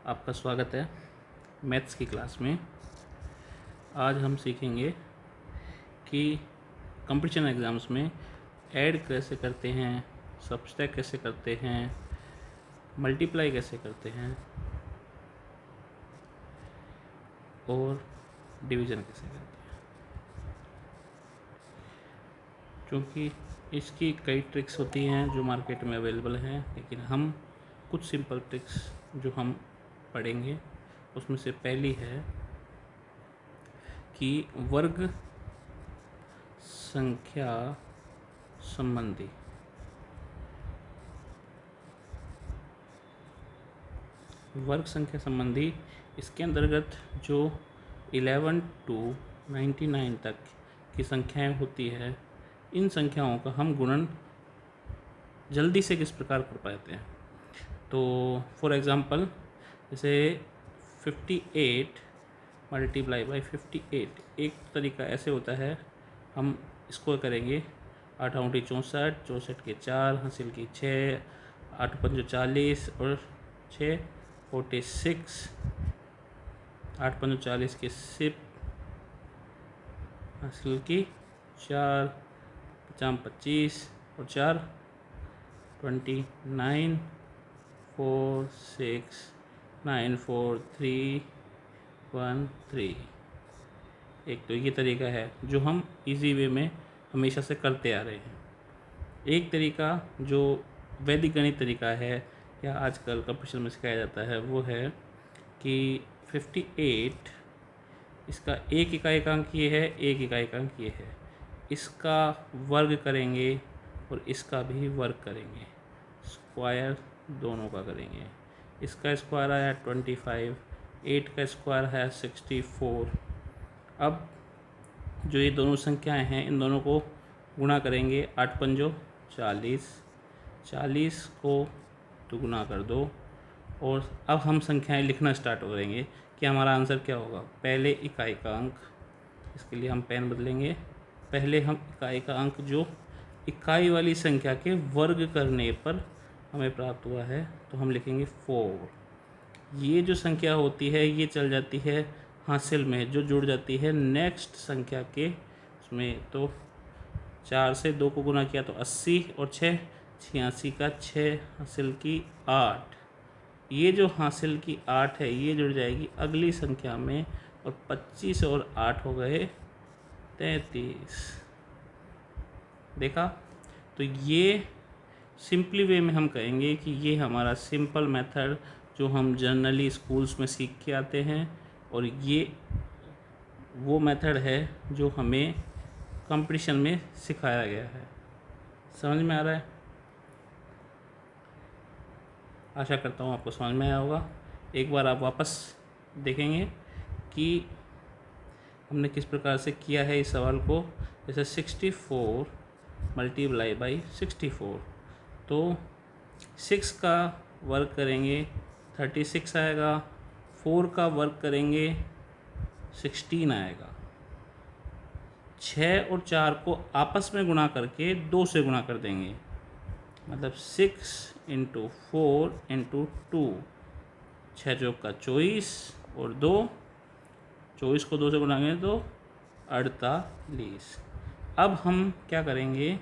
आपका स्वागत है मैथ्स की क्लास में। आज हम सीखेंगे कि कंपटीशन एग्ज़ाम्स में ऐड कैसे करते हैं, सब्सट्रैक्ट कैसे करते हैं, मल्टीप्लाई कैसे करते हैं और डिवीज़न कैसे करते हैं। क्योंकि इसकी कई ट्रिक्स होती हैं जो मार्केट में अवेलेबल हैं, लेकिन हम कुछ सिंपल ट्रिक्स जो हम पढ़ेंगे उसमें से पहली है कि वर्ग संख्या संबंधी इसके अंतर्गत जो 11 to 99 तक की संख्याएं होती है, इन संख्याओं का हम गुणन जल्दी से किस प्रकार कर पाते हैं। तो फॉर एग्ज़ाम्पल जैसे 58 मल्टीप्लाई बाई 58, एक तरीका ऐसे होता है, हम इसको करेंगे 8 × 64, 64 के 4, हासिल की 6, 8 × 5 = 40 और 6 46, 8 × 5 = 40 के 10, हासिल की 4, 5 × 25 और 4 29, 4 6 9 4 3 1 3। एक तो ये तरीका है जो हम इजी वे में हमेशा से करते आ रहे हैं। एक तरीका जो वैदिक गणित तरीका है या आजकल कंपटीशन में सिखाया जाता है वो है कि 58 इसका एक इकाई-अंक ये है, एक इकाई-अंक ये है, इसका वर्ग करेंगे और इसका भी वर्ग करेंगे, स्क्वायर दोनों का करेंगे। इसका स्क्वायर आया 25, 8 का स्क्वायर है 64। अब जो ये दोनों संख्याएं हैं, इन दोनों को गुणा करेंगे, 8 × 5 = 40, 40 को गुना कर दो और अब हम संख्याएं लिखना स्टार्ट करेंगे कि हमारा आंसर क्या होगा। पहले इकाई का अंक, इसके लिए हम पेन बदलेंगे, पहले हम इकाई का अंक जो इकाई वाली संख्या के वर्ग करने पर हमें प्राप्त हुआ है तो हम लिखेंगे 4। ये जो संख्या होती है ये चल जाती है हासिल में, जो जुड़ जाती है नेक्स्ट संख्या के उसमें। तो 4 से 2 को गुना किया तो 80 और 6 86 का 6, हासिल की 8। ये जो हासिल की 8 है ये जुड़ जाएगी अगली संख्या में और 25 और 8 हो गए 33। देखा? तो ये सिंपली वे में हम कहेंगे कि ये हमारा सिंपल मेथड जो हम जनरली स्कूल्स में सीख के आते हैं और ये वो मेथड है जो हमें कंपटीशन में सिखाया गया है। समझ में आ रहा है? आशा करता हूँ आपको समझ में आया होगा। एक बार आप वापस देखेंगे कि हमने किस प्रकार से किया है इस सवाल को। जैसे 64 मल्टीप्लाई बाई 64, तो 6 का वर्ग करेंगे 36 आएगा, 4 का वर्ग करेंगे 16 आएगा, 6 और 4 को आपस में गुणा करके 2 से गुणा कर देंगे, मतलब 6 × 4 × 2, 6 चौक का 24 और 2, 24 को 2 से गुणाएंगे तो 48। अब हम क्या करेंगे,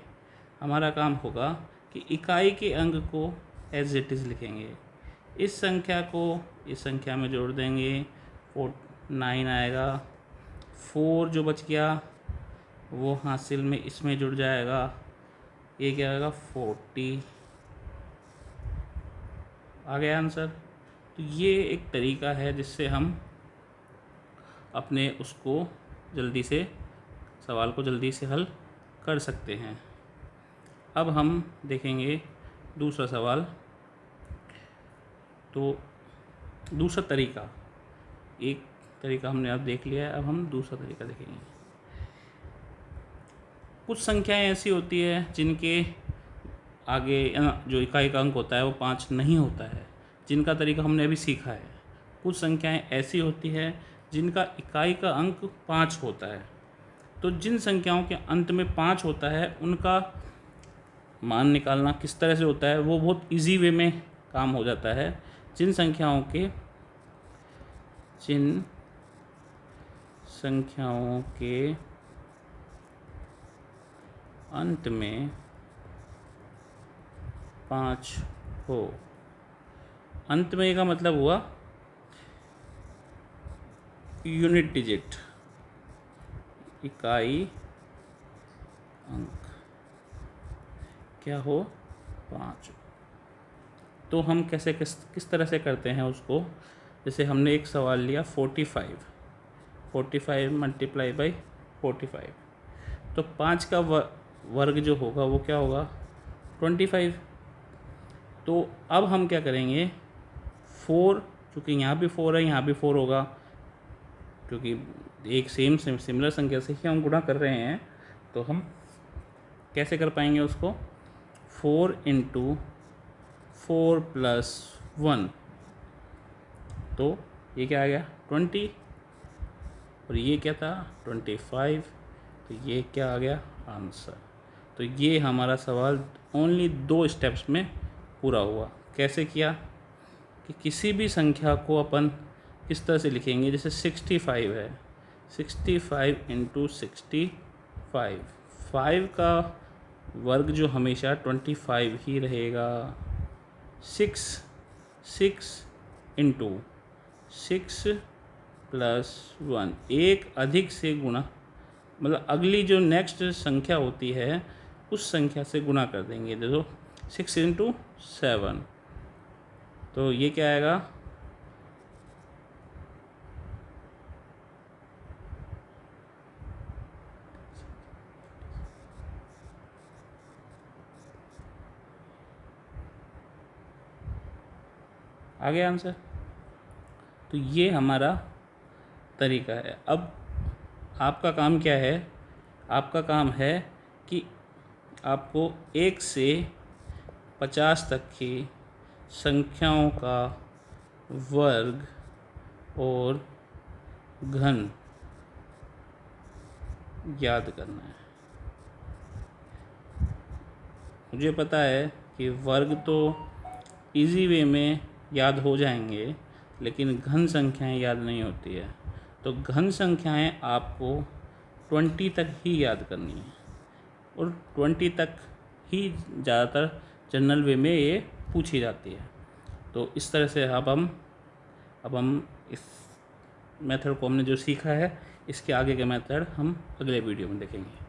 हमारा काम होगा कि इकाई के अंक को एज इट इज़ लिखेंगे, इस संख्या को इस संख्या में जोड़ देंगे, 9 आएगा, 4 जो बच गया वो हासिल में इसमें जुड़ जाएगा, ये क्या आएगा 40। आ गया आंसर। तो ये एक तरीका है जिससे हम अपने उसको जल्दी से सवाल को जल्दी से हल कर सकते हैं। अब हम देखेंगे दूसरा सवाल। तो दूसरा तरीका, एक तरीका हमने अब देख लिया है, अब हम दूसरा तरीका देखेंगे। कुछ संख्याएं ऐसी होती है जिनके आगे जो इकाई का अंक होता है वो 5 नहीं होता है, जिनका तरीका हमने अभी सीखा है। कुछ संख्याएं ऐसी होती है जिनका इकाई का अंक 5 होता है। तो जिन संख्याओं के अंत में 5 होता है उनका मान निकालना किस तरह से होता है वो बहुत इजी वे में काम हो जाता है। जिन संख्याओं के जिन संख्याओं के अंत में 5 हो। अंत में का मतलब हुआ यूनिट डिजिट, इकाई अंक क्या हो 5। तो हम कैसे किस तरह से करते हैं उसको। जैसे हमने एक सवाल लिया 45 मल्टीप्लाई बाई 45, तो 5 का वर्ग जो होगा वो क्या होगा 25। तो अब हम क्या करेंगे 4, चूँकि यहाँ भी 4 है यहाँ भी 4 होगा, क्योंकि एक सिमिलर संख्या से ही हम गुणा कर रहे हैं, तो हम कैसे कर पाएंगे उसको 4 × 4 + 1, तो ये क्या आ गया 20, और ये क्या था 25, तो ये क्या आ गया आंसर। तो ये हमारा सवाल ओनली 2 स्टेप्स में पूरा हुआ। कैसे किया कि किसी भी संख्या को अपन किस तरह से लिखेंगे, जैसे 65 है, 65 × 65, 5 का वर्ग जो हमेशा 25 ही रहेगा। 6 × 6 + 1, एक अधिक से गुणा, मतलब अगली जो नेक्स्ट संख्या होती है उस संख्या से गुणा कर देंगे। देखो 6 × 7, तो ये क्या आएगा आ गया आंसर। तो ये हमारा तरीका है। अब आपका काम क्या है, आपका काम है कि आपको 1 से 50 तक की संख्याओं का वर्ग और घन याद करना है। मुझे पता है कि वर्ग तो इजी वे में याद हो जाएंगे, लेकिन घन संख्याएं याद नहीं होती है। तो घन संख्याएं आपको 20 तक ही याद करनी है, और 20 तक ही ज़्यादातर जनरल वे में ये पूछी जाती है। तो इस तरह से अब हम इस मेथड को हमने जो सीखा है, इसके आगे के मेथड हम अगले वीडियो में देखेंगे।